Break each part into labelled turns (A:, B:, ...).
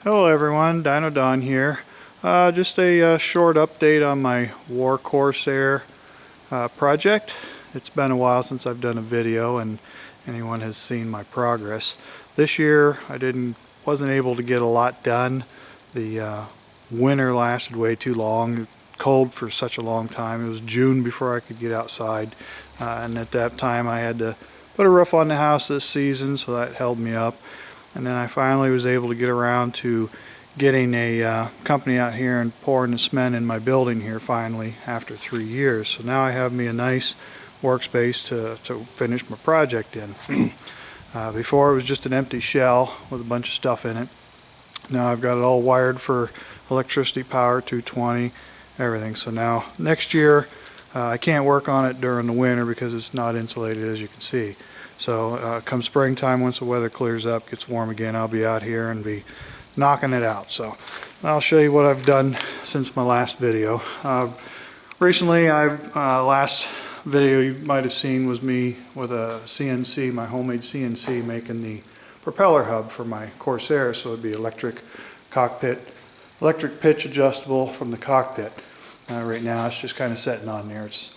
A: Hello everyone, Dino Don here. Just a short update on my W.A.R Corsair project. It's been a while since I've done a video and anyone has seen my progress. This year I wasn't able to get a lot done. The winter lasted way too long, cold for such a long time. It was June before I could get outside, and at that time I had to put a roof on the house this season, so that held me up. And then I finally was able to get around to getting a company out here and pouring the cement in my building here finally after 3 years. So now I have me a nice workspace to finish my project in. Before it was just an empty shell with a bunch of stuff in it. Now I've got it all wired for electricity, power, 220, everything. So now next year I can't work on it during the winter because it's not insulated, as you can see. So come springtime, once the weather clears up, gets warm again, I'll be out here and be knocking it out. So I'll show you what I've done since my last video. Recently, last video you might have seen was me with a CNC, my homemade CNC, making the propeller hub for my Corsair. So it'd be electric pitch adjustable from the cockpit. Right now it's just kind of sitting on there. It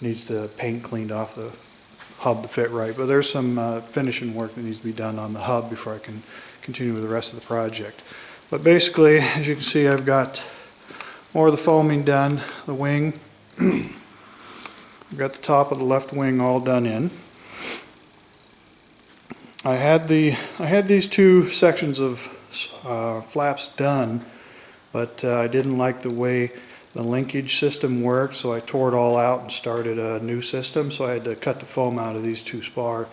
A: needs the paint cleaned off the hub to fit right, but there's some finishing work that needs to be done on the hub before I can continue with the rest of the project. But basically, as you can see, I've got more of the foaming done, the wing. I've got the top of the left wing all done in. I had these two sections of flaps done, but I didn't like the way the linkage system worked, so I tore it all out and started a new system. So I had to cut the foam out of these two spar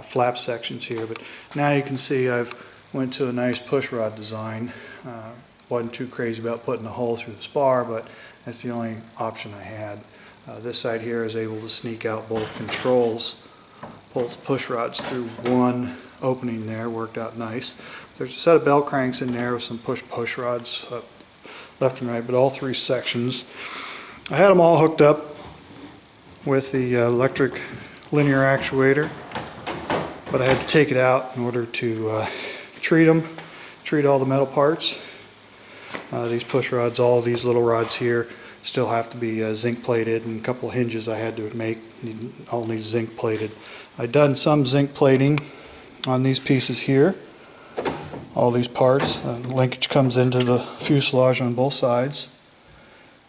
A: flap sections here. But now you can see I've went to a nice push rod design. Wasn't too crazy about putting a hole through the spar, but that's the only option I had. This side here is able to sneak out both controls, both push rods through one opening there. Worked out nice. There's a set of bell cranks in there with some push rods left and right, but all three sections. I had them all hooked up with the electric linear actuator, but I had to take it out in order to treat all the metal parts. These push rods, all these little rods here, still have to be zinc plated, and a couple of hinges I had to make all need zinc plated. I've done some zinc plating on these pieces here. All these parts, linkage comes into the fuselage on both sides,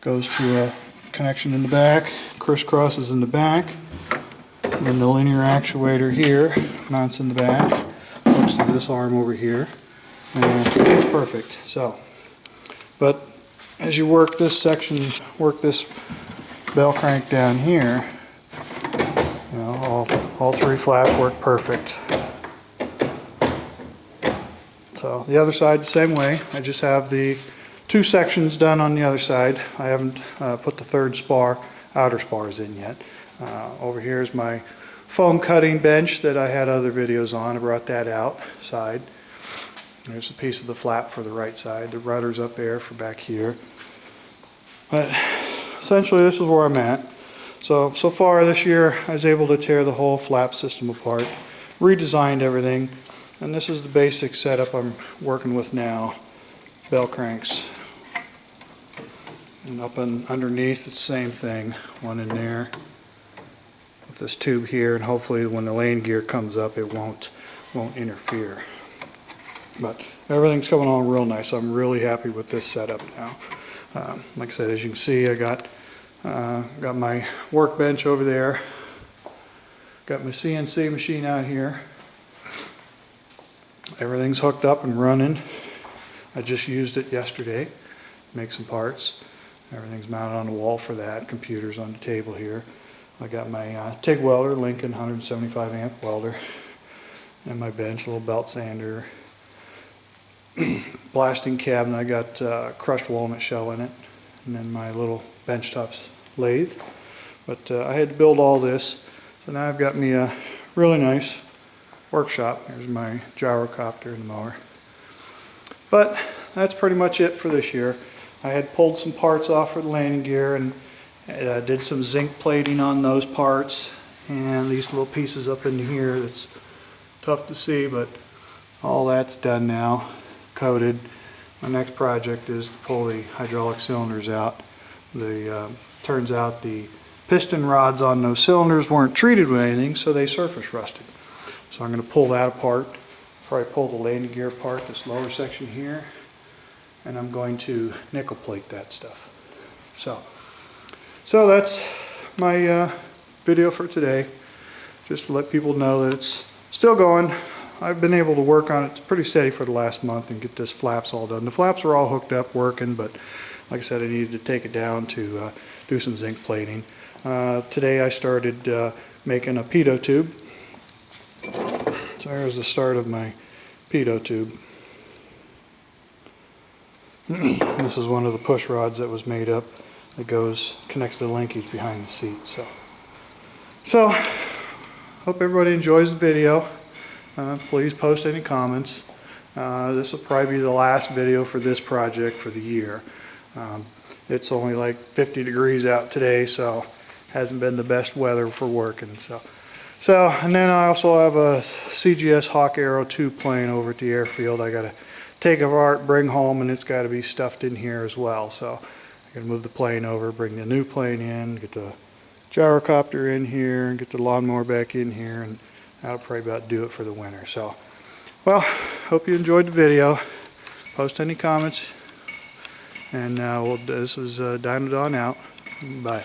A: goes to a connection in the back, crisscrosses in the back, and then the linear actuator here mounts in the back, hooks to this arm over here, and it's perfect. So, but as you work this section, work this bell crank down here, you know, all three flaps work perfect. So the other side the same way. I just have the two sections done on the other side. I haven't put the third outer spars in yet. Over here is my foam cutting bench that I had other videos on. I brought that outside. There's a piece of the flap for the right side. The rudder's up there for back here. But essentially this is where I'm at. So far this year I was able to tear the whole flap system apart, redesigned everything. And this is the basic setup I'm working with now. Bell cranks. And up and underneath it's the same thing. One in there with this tube here, and hopefully when the landing gear comes up it won't interfere. But everything's coming on real nice. I'm really happy with this setup now. Like I said, as you can see, I got my workbench over there. Got my CNC machine out here. Everything's hooked up and running. I just used it yesterday to make some parts. Everything's mounted on the wall for that. Computer's on the table here. I got my TIG welder, Lincoln 175 amp welder, and my bench, a little belt sander, blasting cabinet. I got crushed walnut shell in it, and then my little benchtops lathe. But I had to build all this, so now I've got me a really nice workshop. Here's my gyrocopter and mower. But that's pretty much it for this year. I had pulled some parts off for the landing gear and did some zinc plating on those parts, and these little pieces up in here that's tough to see, but all that's done now, coated. My next project is to pull the hydraulic cylinders out. Turns out the piston rods on those cylinders weren't treated with anything, so they surface rusted. So I'm going to pull that apart, probably pull the landing gear apart, this lower section here, and I'm going to nickel plate that stuff. So that's my video for today, just to let people know that it's still going. I've been able to work on it pretty steady for the last month and get this flaps all done. The flaps are all hooked up, working, but like I said, I needed to take it down to do some zinc plating. Today I started making a pitot tube. So there's the start of my pitot tube. This is one of the push rods that was made up that connects the linkage behind the seat. So hope everybody enjoys the video. Please post any comments. This will probably be the last video for this project for the year. It's only like 50 degrees out today, so hasn't been the best weather for working. And then I also have a CGS Hawk Arrow 2 plane over at the airfield. I got to take apart, bring home, and it's got to be stuffed in here as well. So I got to move the plane over, bring the new plane in, get the gyrocopter in here, and get the lawnmower back in here, and that'll probably about do it for the winter. So, well, hope you enjoyed the video. Post any comments, and this is Dino Don out. Bye.